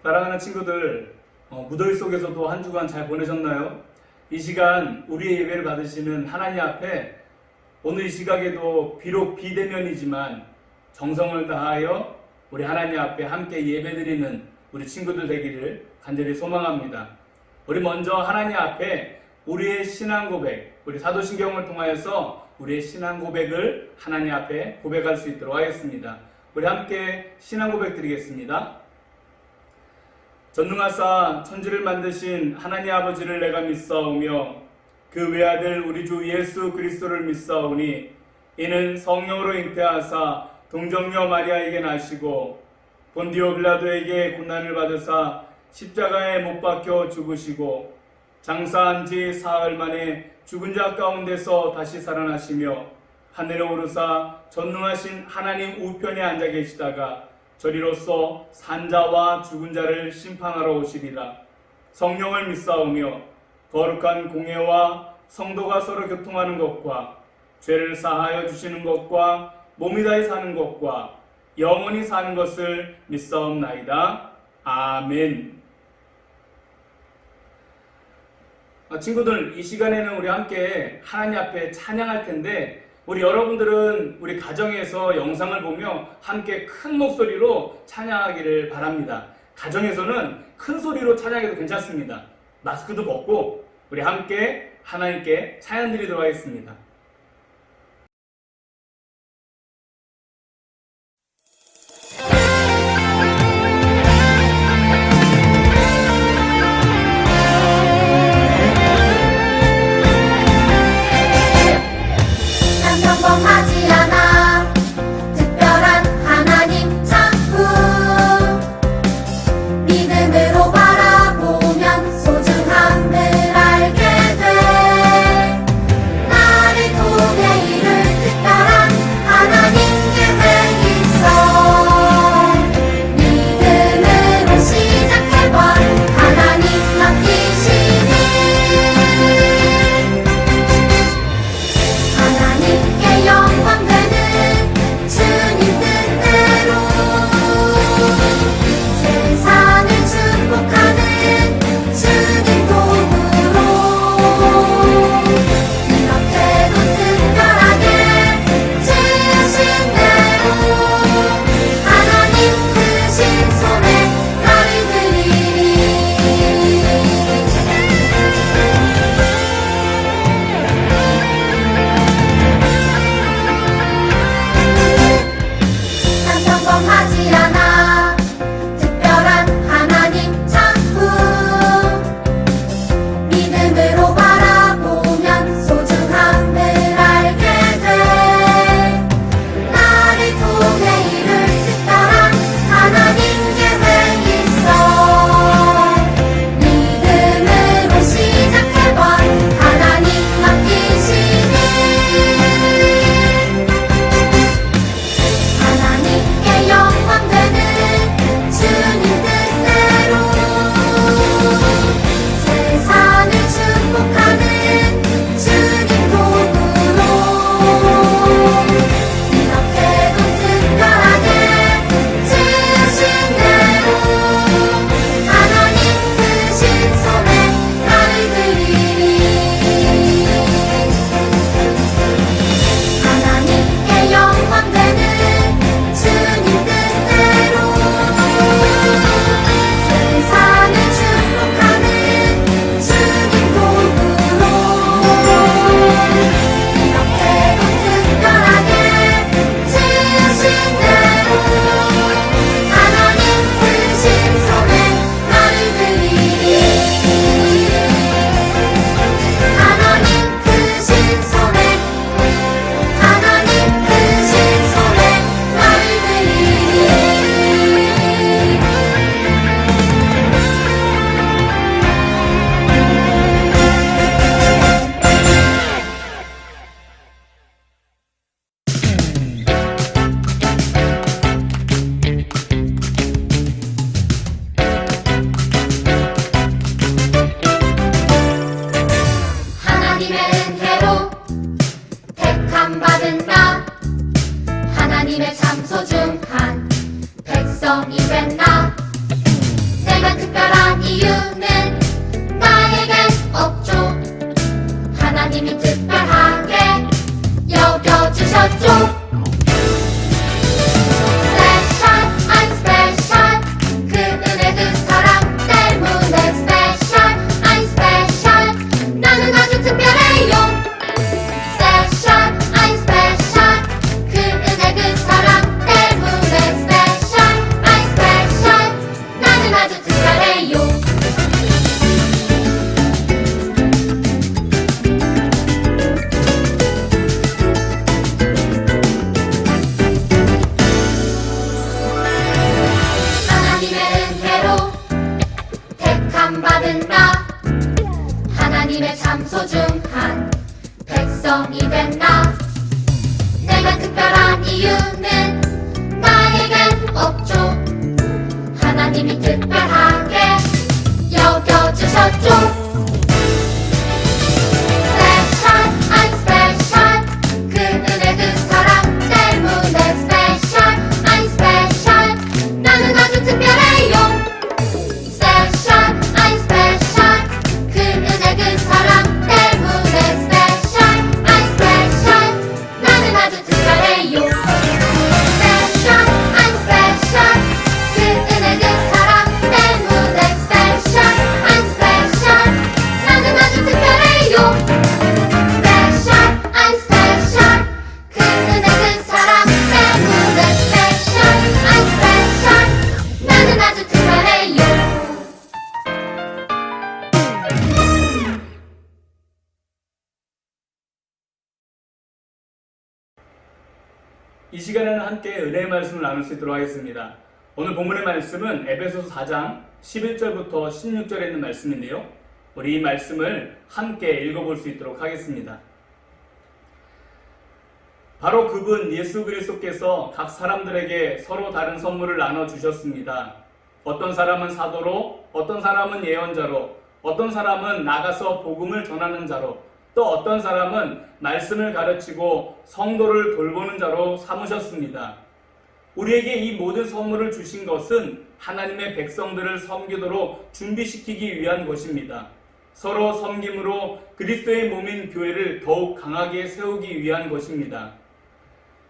사랑하는 친구들, 무더위 속에서도 한 주간 잘 보내셨나요? 이 시간 우리의 예배를 받으시는 하나님 앞에 오늘 이 시각에도 비록 비대면이지만 정성을 다하여 우리 하나님 앞에 함께 예배드리는 우리 친구들 되기를 간절히 소망합니다. 우리 먼저 하나님 앞에 우리의 신앙 고백, 우리 사도신경을 통하여서 우리의 신앙 고백을 하나님 앞에 고백할 수 있도록 하겠습니다. 우리 함께 신앙 고백 드리겠습니다. 전능하사 천지를 만드신 하나님 아버지를 내가 믿사오며 그 외아들 우리 주 예수 그리스도를 믿사오니 이는 성령으로 잉태하사 동정녀 마리아에게 나시고 본디오 빌라도에게 고난을 받으사 십자가에 못 박혀 죽으시고 장사한 지 사흘 만에 죽은 자 가운데서 다시 살아나시며 하늘에 오르사 전능하신 하나님 우편에 앉아 계시다가 저리로서 산자와 죽은 자를 심판하러 오시리라. 성령을 믿사오며 거룩한 공예와 성도가 서로 교통하는 것과 죄를 사하여 주시는 것과 몸이 다해 사는 것과 영원히 사는 것을 믿사옵나이다. 아멘. 친구들, 이 시간에는 우리 함께 하나님 앞에 찬양할 텐데 우리 여러분들은 우리 가정에서 영상을 보며 함께 큰 목소리로 찬양하기를 바랍니다. 가정에서는 큰 소리로 찬양해도 괜찮습니다. 마스크도 벗고 우리 함께 하나님께 찬양 드리도록 하겠습니다. 평범하지 않아 특별한 하나님 작품 믿음으로 바라보면 소중함을 알게 돼 나를 통해 이룰 특별한 하나님 계획 있어 믿음으로 시작해봐 하나님 맡기시니 하나님께 영광 되는 주님 뜻대로 세상을 축복하는 주님 도구로 이렇게도 특별하게 지으신 대로 하나님 크신 손에 나를 드리리 난 평범하지 않아 특별한 하나님 작품 믿음으로 바라보면 소중함을 알게 돼 나를 통해 이룰 특별한 하나님 계획 있어 믿음으로 시작해봐 하나님 맡기시니 하나님께 영광 되는 주님 뜻대로 세상을 축복하는 주님 도구로 이렇게도 특별하게 지으신 대로 하나님 크신 손에 나를 드리리 하나님께 영광 되는 주님 뜻대로 세상을 축복하는 주님 도구로 이렇게도 특별하게 지으신 대로 하나님 크신 손에 나를 드리리 하나님 크신 손에 하나님 크신 손에 나를 드리리 하나님의 은혜로 택함 받은 나 하나님의 참 소중한 백성이 된 나 내 특별한 이유는 나에겐 없죠. 하나님이 특별하게 여겨주셨죠. Special, I'm special. 그 은혜 그 사랑 때문에 special, I'm special. 나는 아주 특별해요. Special, I'm special. 그 은혜 그 사랑 때문에 special, I'm special. 나는 아주 특별해요. 하나님의 은혜로 택함 받은 나, 하나님의 참 소중한 백성이 된 나. 내가 특별한 이유는 나에겐 없죠. 하나님이 특별하게 여겨주셨죠. Special, I'm special. 그 은혜 그 사랑 때문에 special, I'm special. 나는 아주 특별해요. Special, I'm special. 그 은혜 그 사랑 때문에 special, I'm special. 나는 아주 특별해요. Special, I'm special. 그 은혜 그 사랑 때문에 special, I'm special. 나는 아주 특별해요. Special, I'm special. 그 은혜 그 사랑 때문에 special, I'm special. 나는 아주 특별해요. 이 시간에는 함께 은혜의 말씀을 나눌 수 있도록 하겠습니다. 오늘 본문의 말씀은 에베소서 4장 11절부터 16절에 있는 말씀인데요. 우리 이 말씀을 함께 읽어볼 수 있도록 하겠습니다. 바로 그분 예수 그리스도께서 각 사람들에게 서로 다른 선물을 나눠주셨습니다. 어떤 사람은 사도로, 어떤 사람은 예언자로, 어떤 사람은 나가서 복음을 전하는 자로, 또 어떤 사람은 말씀을 가르치고 성도를 돌보는 자로 삼으셨습니다. 우리에게 이 모든 선물을 주신 것은 하나님의 백성들을 섬기도록 준비시키기 위한 것입니다. 서로 섬김으로 그리스도의 몸인 교회를 더욱 강하게 세우기 위한 것입니다.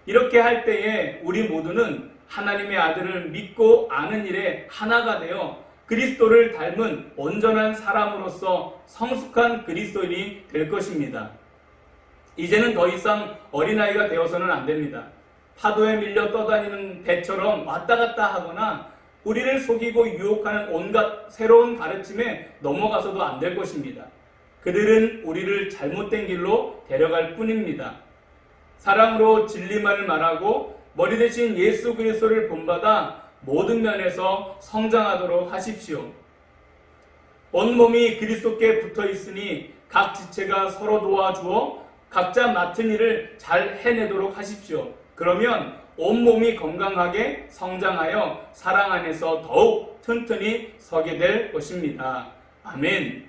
이렇게 할 때에 우리 모두는 하나님의 아들을 믿고 아는 일에 하나가 되어 그리스도를 닮은 온전한 사람으로서 성숙한 그리스도인이 될 것입니다. 이제는 더 이상 어린아이가 되어서는 안 됩니다. 파도에 밀려 떠다니는 배처럼 왔다 갔다 하거나 우리를 속이고 유혹하는 온갖 새로운 가르침에 넘어가서도 안 될 것입니다. 그들은 우리를 잘못된 길로 데려갈 뿐입니다. 사랑으로 진리만을 말하고 머리 대신 예수 그리스도를 본받아 모든 면에서 성장하도록 하십시오. 온몸이 그리스도께 붙어 있으니 각 지체가 서로 도와주어 각자 맡은 일을 잘 해내도록 하십시오. 그러면 온몸이 건강하게 성장하여 사랑 안에서 더욱 튼튼히 서게 될 것입니다. 아멘.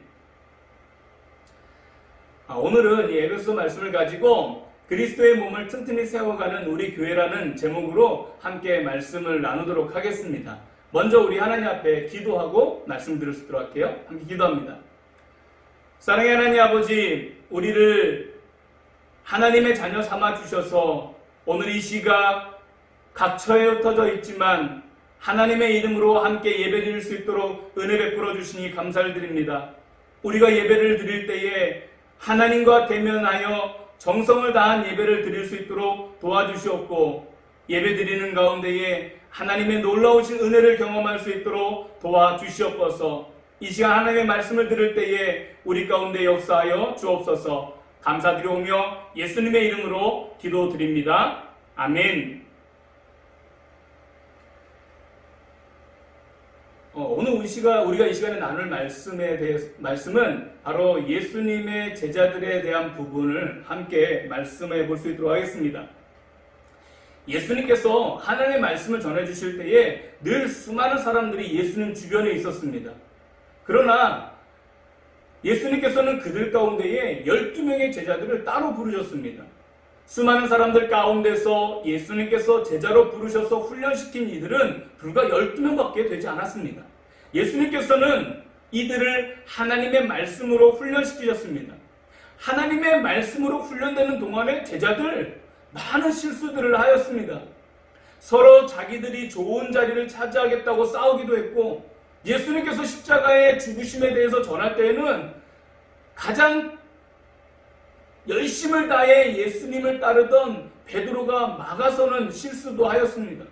오늘은 이 에베소 말씀을 가지고 그리스도의 몸을 튼튼히 세워가는 우리 교회라는 제목으로 함께 말씀을 나누도록 하겠습니다. 먼저 우리 하나님 앞에 기도하고 말씀 드릴 수 있도록 할게요. 함께 기도합니다. 사랑의 하나님 아버지, 우리를 하나님의 자녀 삼아 주셔서 오늘 이 시각 각처에 흩어져 있지만 하나님의 이름으로 함께 예배 드릴 수 있도록 은혜 베풀어 주시니 감사를 드립니다. 우리가 예배를 드릴 때에 하나님과 대면하여 정성을 다한 예배를 드릴 수 있도록 도와주시옵고 예배 드리는 가운데에 하나님의 놀라우신 은혜를 경험할 수 있도록 도와주시옵소서. 이 시간 하나님의 말씀을 들을 때에 우리 가운데 역사하여 주옵소서. 감사드리오며 예수님의 이름으로 기도드립니다. 아멘. 오늘 우리가 이 시간에 나눌 말씀은 바로 예수님의 제자들에 대한 부분을 함께 말씀해 볼 수 있도록 하겠습니다. 예수님께서 하나님의 말씀을 전해주실 때에 늘 수많은 사람들이 예수님 주변에 있었습니다. 그러나 예수님께서는 그들 가운데에 12명의 제자들을 따로 부르셨습니다. 수많은 사람들 가운데서 예수님께서 제자로 부르셔서 훈련시킨 이들은 불과 12명밖에 되지 않았습니다. 예수님께서는 이들을 하나님의 말씀으로 훈련시키셨습니다. 하나님의 말씀으로 훈련되는 동안에 제자들 많은 실수들을 하였습니다. 서로 자기들이 좋은 자리를 차지하겠다고 싸우기도 했고, 예수님께서 십자가의 죽으심에 대해서 전할 때에는 가장 열심을 다해 예수님을 따르던 베드로가 막아서는 실수도 하였습니다.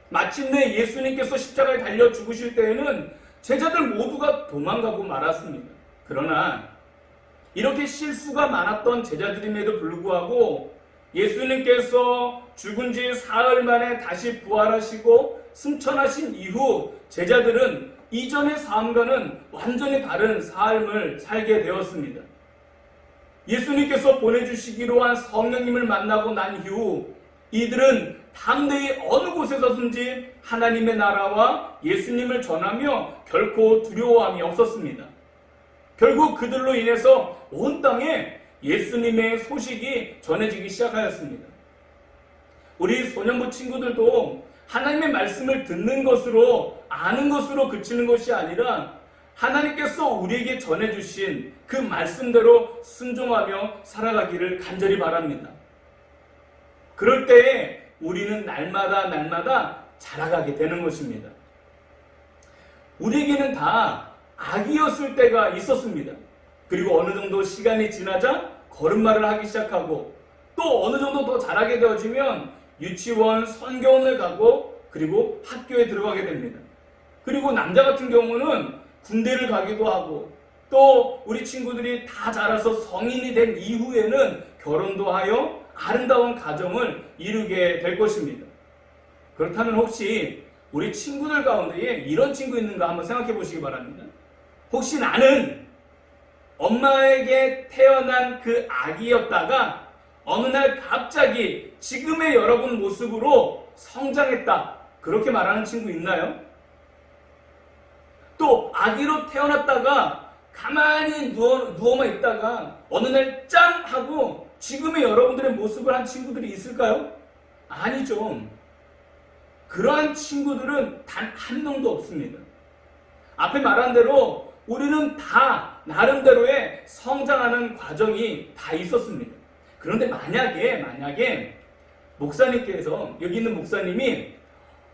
마침내 예수님께서 십자가에 달려 죽으실 때에는 제자들 모두가 도망가고 말았습니다. 그러나 이렇게 실수가 많았던 제자들임에도 불구하고 예수님께서 죽은 지 사흘 만에 다시 부활하시고 승천하신 이후 제자들은 이전의 삶과는 완전히 다른 삶을 살게 되었습니다. 예수님께서 보내주시기로 한 성령님을 만나고 난 이후 이들은 담대히 어느 곳에서든지 하나님의 나라와 예수님을 전하며 결코 두려워함이 없었습니다. 결국 그들로 인해서 온 땅에 예수님의 소식이 전해지기 시작하였습니다. 우리 소년부 친구들도 하나님의 말씀을 듣는 것으로 아는 것으로 그치는 것이 아니라 하나님께서 우리에게 전해주신 그 말씀대로 순종하며 살아가기를 간절히 바랍니다. 그럴 때에 우리는 날마다 자라가게 되는 것입니다. 우리에게는 다 아기였을 때가 있었습니다. 그리고 어느 정도 시간이 지나자 걸음마를 하기 시작하고 또 어느 정도 더 자라게 되어지면 유치원, 선교원을 가고 그리고 학교에 들어가게 됩니다. 그리고 남자 같은 경우는 군대를 가기도 하고 또 우리 친구들이 다 자라서 성인이 된 이후에는 결혼도 하여 아름다운 가정을 이루게 될 것입니다. 그렇다면 혹시 우리 친구들 가운데에 이런 친구 있는가 한번 생각해 보시기 바랍니다. 혹시 나는 엄마에게 태어난 그 아기였다가 어느 날 갑자기 지금의 여러분 모습으로 성장했다, 그렇게 말하는 친구 있나요? 또 아기로 태어났다가 가만히 누워만 있다가 어느 날 짠! 하고 지금의 여러분들의 모습을 한 친구들이 있을까요? 아니죠. 그러한 친구들은 단 한 명도 없습니다. 앞에 말한 대로 우리는 다 나름대로의 성장하는 과정이 다 있었습니다. 그런데 만약에 목사님께서, 여기 있는 목사님이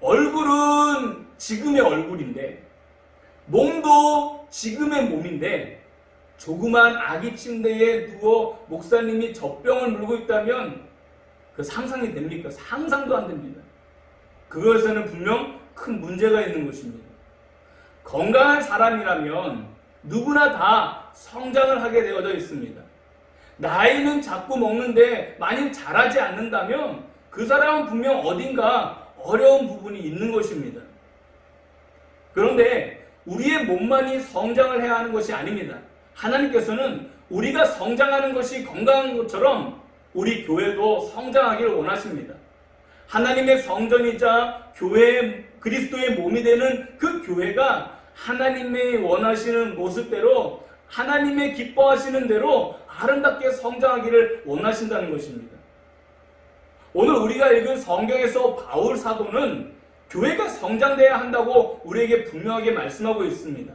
얼굴은 지금의 얼굴인데 몸도 지금의 몸인데 조그만 아기 침대에 누워 목사님이 젖병을 물고 있다면 그 상상이 됩니까? 상상도 안 됩니다. 그것에는 분명 큰 문제가 있는 것입니다. 건강한 사람이라면 누구나 다 성장을 하게 되어져 있습니다. 나이는 자꾸 먹는데 만일 자라지 않는다면 그 사람은 분명 어딘가 어려운 부분이 있는 것입니다. 그런데 우리의 몸만이 성장을 해야 하는 것이 아닙니다. 하나님께서는 우리가 성장하는 것이 건강한 것처럼 우리 교회도 성장하기를 원하십니다. 하나님의 성전이자 교회, 그리스도의 몸이 되는 그 교회가 하나님의 원하시는 모습대로, 하나님의 기뻐하시는 대로 아름답게 성장하기를 원하신다는 것입니다. 오늘 우리가 읽은 성경에서 바울 사도는 교회가 성장돼야 한다고 우리에게 분명하게 말씀하고 있습니다.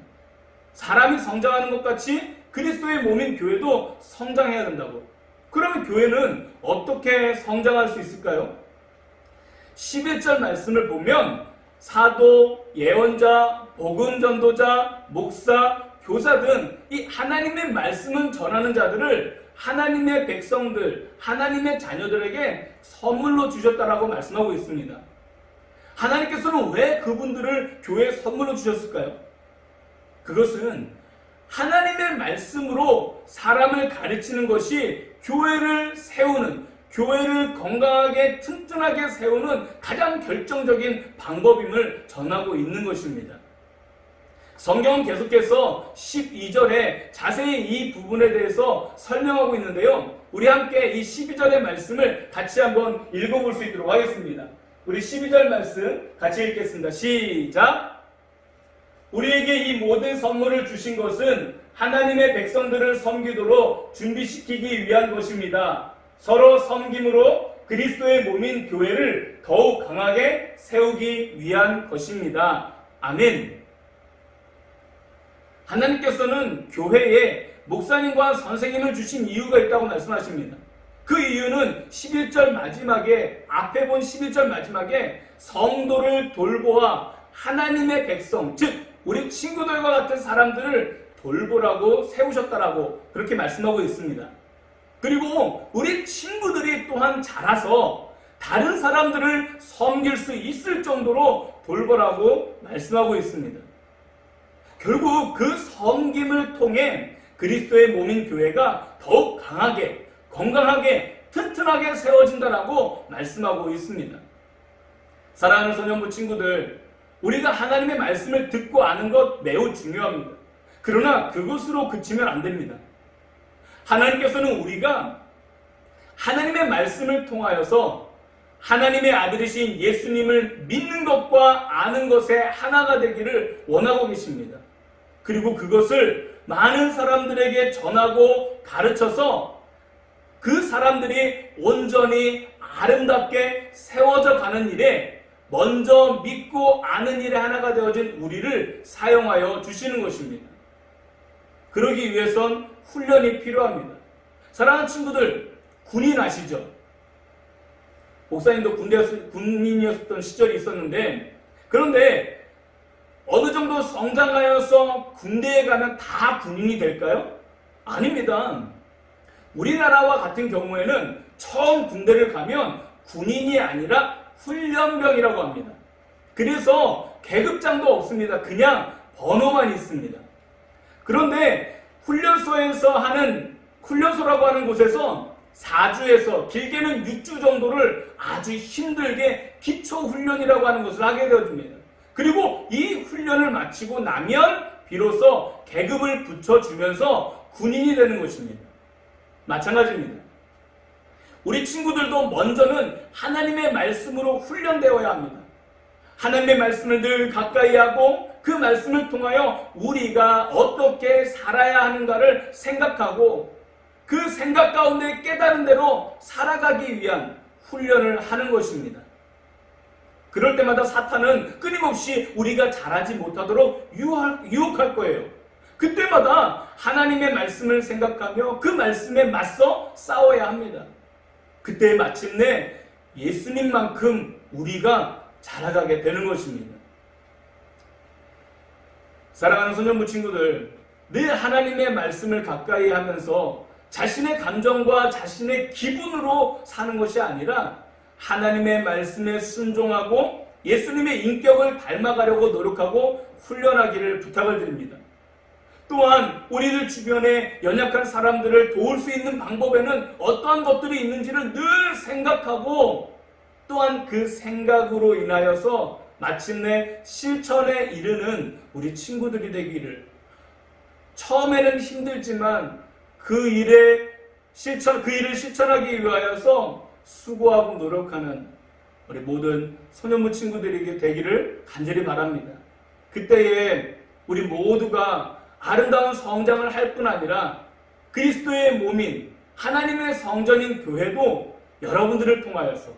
사람이 성장하는 것 같이 그리스도의 몸인 교회도 성장해야 된다고. 그러면 교회는 어떻게 성장할 수 있을까요? 11절 말씀을 보면 사도, 예언자, 복음전도자, 목사, 교사 등 이 하나님의 말씀을 전하는 자들을 하나님의 백성들, 하나님의 자녀들에게 선물로 주셨다라고 말씀하고 있습니다. 하나님께서는 왜 그분들을 교회에 선물로 주셨을까요? 그것은 하나님의 말씀으로 사람을 가르치는 것이 교회를 세우는, 교회를 건강하게 튼튼하게 세우는 가장 결정적인 방법임을 전하고 있는 것입니다. 성경은 계속해서 12절에 자세히 이 부분에 대해서 설명하고 있는데요. 우리 함께 이 12절의 말씀을 같이 한번 읽어볼 수 있도록 하겠습니다. 우리 12절 말씀 같이 읽겠습니다. 시작! 우리에게 이 모든 선물을 주신 것은 하나님의 백성들을 섬기도록 준비시키기 위한 것입니다. 서로 섬김으로 그리스도의 몸인 교회를 더욱 강하게 세우기 위한 것입니다. 아멘. 하나님께서는 교회에 목사님과 선생님을 주신 이유가 있다고 말씀하십니다. 그 이유는 11절 마지막에, 앞에 본 11절 마지막에 성도를 돌보아 하나님의 백성, 즉 우리 친구들과 같은 사람들을 돌보라고 세우셨다라고 그렇게 말씀하고 있습니다. 그리고 우리 친구들이 또한 자라서 다른 사람들을 섬길 수 있을 정도로 돌보라고 말씀하고 있습니다. 결국 그 섬김을 통해 그리스도의 몸인 교회가 더욱 강하게, 건강하게, 튼튼하게 세워진다라고 말씀하고 있습니다. 사랑하는 소년부 친구들, 우리가 하나님의 말씀을 듣고 아는 것 매우 중요합니다. 그러나 그것으로 그치면 안 됩니다. 하나님께서는 우리가 하나님의 말씀을 통하여서 하나님의 아들이신 예수님을 믿는 것과 아는 것에 하나가 되기를 원하고 계십니다. 그리고 그것을 많은 사람들에게 전하고 가르쳐서 그 사람들이 온전히 아름답게 세워져 가는 일에 먼저 믿고 아는 일에 하나가 되어진 우리를 사용하여 주시는 것입니다. 그러기 위해선 훈련이 필요합니다. 사랑하는 친구들, 군인 아시죠? 목사님도 군인이었던 시절이 있었는데, 그런데 어느 정도 성장하여서 군대에 가면 다 군인이 될까요? 아닙니다. 우리나라와 같은 경우에는 처음 군대를 가면 군인이 아니라 훈련병이라고 합니다. 그래서 계급장도 없습니다. 그냥 번호만 있습니다. 그런데 훈련소에서 하는, 훈련소라고 하는 곳에서 4주에서 길게는 6주 정도를 아주 힘들게 기초훈련이라고 하는 것을 하게 되어집니다. 그리고 이 훈련을 마치고 나면 비로소 계급을 붙여주면서 군인이 되는 것입니다. 마찬가지입니다. 우리 친구들도 먼저는 하나님의 말씀으로 훈련되어야 합니다. 하나님의 말씀을 늘 가까이 하고 그 말씀을 통하여 우리가 어떻게 살아야 하는가를 생각하고 그 생각 가운데 깨달은 대로 살아가기 위한 훈련을 하는 것입니다. 그럴 때마다 사탄은 끊임없이 우리가 잘하지 못하도록 유혹할 거예요. 그때마다 하나님의 말씀을 생각하며 그 말씀에 맞서 싸워야 합니다. 그때 마침내 예수님만큼 우리가 자라가게 되는 것입니다. 사랑하는 소년부 친구들, 늘 하나님의 말씀을 가까이 하면서 자신의 감정과 자신의 기분으로 사는 것이 아니라 하나님의 말씀에 순종하고 예수님의 인격을 닮아가려고 노력하고 훈련하기를 부탁을 드립니다. 또한 우리들 주변에 연약한 사람들을 도울 수 있는 방법에는 어떠한 것들이 있는지를 늘 생각하고 또한 그 생각으로 인하여서 마침내 실천에 이르는 우리 친구들이 되기를, 처음에는 힘들지만 그 일을 실천하기 위하여서 수고하고 노력하는 우리 모든 소년부 친구들에게 되기를 간절히 바랍니다. 그때에 우리 모두가 아름다운 성장을 할 뿐 아니라 그리스도의 몸인 하나님의 성전인 교회도 여러분들을 통하여서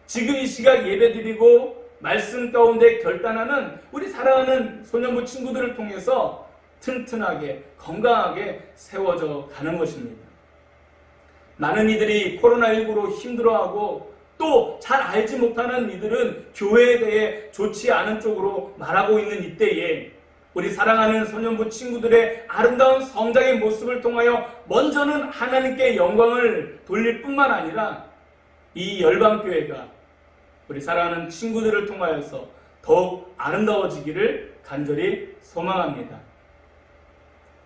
지금 이 시각 예배드리고 말씀 가운데 결단하는 우리 사랑하는 소년부 친구들을 통해서 튼튼하게 건강하게 세워져 가는 것입니다. 많은 이들이 코로나19로 힘들어하고 또 잘 알지 못하는 이들은 교회에 대해 좋지 않은 쪽으로 말하고 있는 이때에 우리 사랑하는 소년부 친구들의 아름다운 성장의 모습을 통하여 먼저는 하나님께 영광을 돌릴 뿐만 아니라 이 열방교회가 우리 사랑하는 친구들을 통하여서 더욱 아름다워지기를 간절히 소망합니다.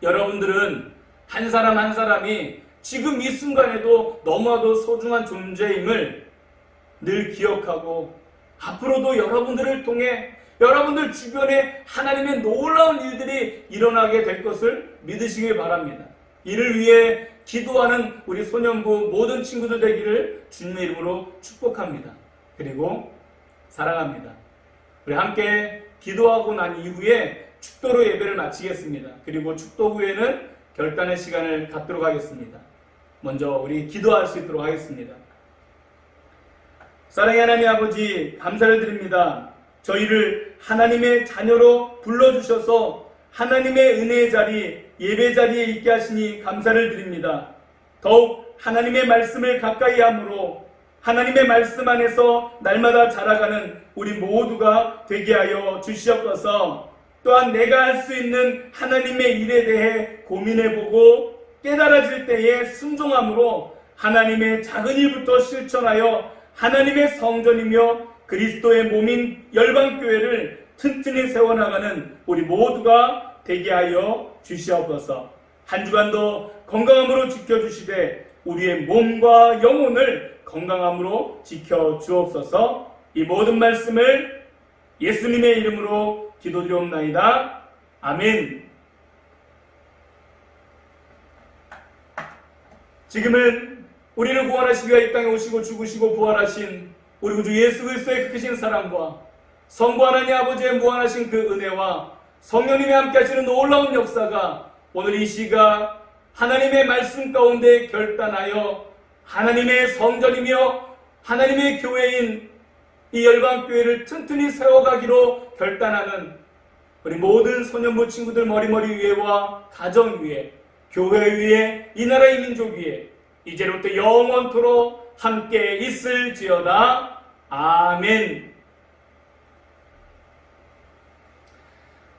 여러분들은 한 사람 한 사람이 지금 이 순간에도 너무나도 소중한 존재임을 늘 기억하고 앞으로도 여러분들을 통해 여러분들 주변에 하나님의 놀라운 일들이 일어나게 될 것을 믿으시길 바랍니다. 이를 위해 기도하는 우리 소년부 모든 친구들 되기를 주님의 이름으로 축복합니다. 그리고 사랑합니다. 우리 함께 기도하고 난 이후에 축도로 예배를 마치겠습니다. 그리고 축도 후에는 결단의 시간을 갖도록 하겠습니다. 먼저 우리 기도할 수 있도록 하겠습니다. 사랑의 하나님 아버지, 감사를 드립니다. 저희를 하나님의 자녀로 불러주셔서 하나님의 은혜의 자리, 예배 자리에 있게 하시니 감사를 드립니다. 더욱 하나님의 말씀을 가까이 함으로 하나님의 말씀 안에서 날마다 자라가는 우리 모두가 되게 하여 주시옵소서. 또한 내가 할 수 있는 하나님의 일에 대해 고민해보고 깨달아질 때에 순종함으로 하나님의 작은 일부터 실천하여 하나님의 성전이며 그리스도의 몸인 열방교회를 튼튼히 세워나가는 우리 모두가 되게 하여 주시옵소서. 한 주간도 건강함으로 지켜주시되 우리의 몸과 영혼을 건강함으로 지켜주옵소서. 이 모든 말씀을 예수님의 이름으로 기도드리옵나이다. 아멘. 지금은 우리를 구원하시기 위하여 이 땅에 오시고 죽으시고 부활하신 우리 구주 예수 그리스도의 그 크신 사랑과 성부 하나님 아버지의 무한하신 그 은혜와 성령님이 함께 하시는 놀라운 역사가 오늘 이 시각 하나님의 말씀 가운데 결단하여 하나님의 성전이며 하나님의 교회인 이 열방교회를 튼튼히 세워가기로 결단하는 우리 모든 소년부 친구들 머리머리 위에와 가정 위에, 교회 위에, 이 나라의 민족 위에 이제로부터 영원토록 함께 있을지어다. 아멘.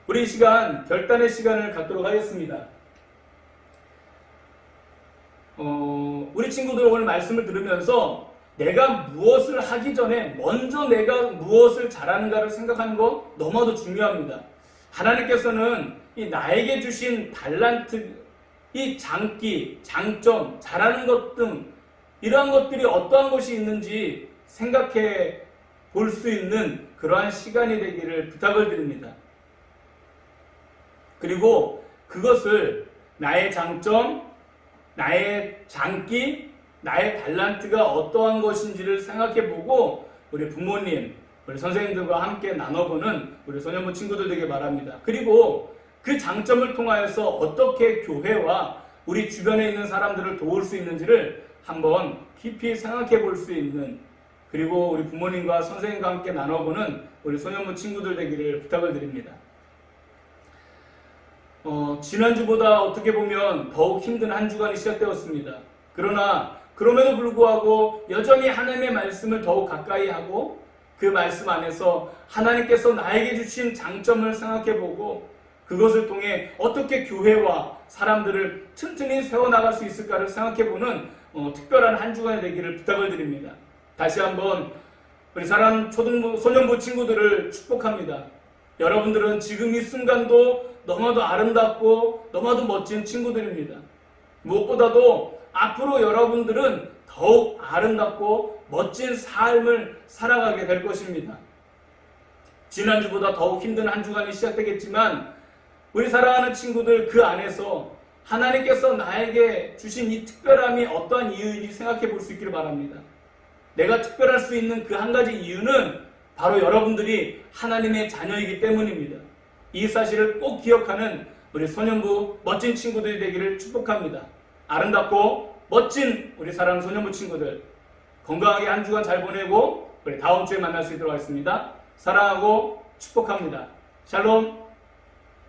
우리 이 시간 결단의 시간을 갖도록 하겠습니다. 우리 친구들 오늘 말씀을 들으면서 내가 무엇을 하기 전에 먼저 내가 무엇을 잘하는가를 생각하는 거 너무나도 중요합니다. 하나님께서는 이 나에게 주신 달란트, 이 장기, 장점, 잘하는 것 등 이러한 것들이 어떠한 것이 있는지 생각해 볼 수 있는 그러한 시간이 되기를 부탁을 드립니다. 그리고 그것을 나의 장점, 나의 장기, 나의 달란트가 어떠한 것인지를 생각해보고 우리 부모님, 우리 선생님들과 함께 나눠보는 우리 소년부 친구들 되게 바랍니다. 그리고 그 장점을 통하여서 어떻게 교회와 우리 주변에 있는 사람들을 도울 수 있는지를 한번 깊이 생각해 볼 수 있는, 그리고 우리 부모님과 선생님과 함께 나눠보는 우리 소년부 친구들 되기를 부탁을 드립니다. 지난주보다 어떻게 보면 더욱 힘든 한 주간이 시작되었습니다. 그러나 그럼에도 불구하고 여전히 하나님의 말씀을 더욱 가까이 하고 그 말씀 안에서 하나님께서 나에게 주신 장점을 생각해보고 그것을 통해 어떻게 교회와 사람들을 튼튼히 세워나갈 수 있을까를 생각해보는 특별한 한 주간이 되기를 부탁을 드립니다. 다시 한번 우리 사랑하는 소년부 친구들을 축복합니다. 여러분들은 지금 이 순간도 너무나도 아름답고 너무나도 멋진 친구들입니다. 무엇보다도 앞으로 여러분들은 더욱 아름답고 멋진 삶을 살아가게 될 것입니다. 지난주보다 더욱 힘든 한 주간이 시작되겠지만 우리 사랑하는 친구들 그 안에서 하나님께서 나에게 주신 이 특별함이 어떠한 이유인지 생각해 볼 수 있기를 바랍니다. 내가 특별할 수 있는 그 한 가지 이유는 바로 여러분들이 하나님의 자녀이기 때문입니다. 이 사실을 꼭 기억하는 우리 소년부 멋진 친구들이 되기를 축복합니다. 아름답고 멋진 우리 사랑하는 소년부 친구들 건강하게 한 주간 잘 보내고 우리 다음 주에 만날 수 있도록 하겠습니다. 사랑하고 축복합니다. 샬롬.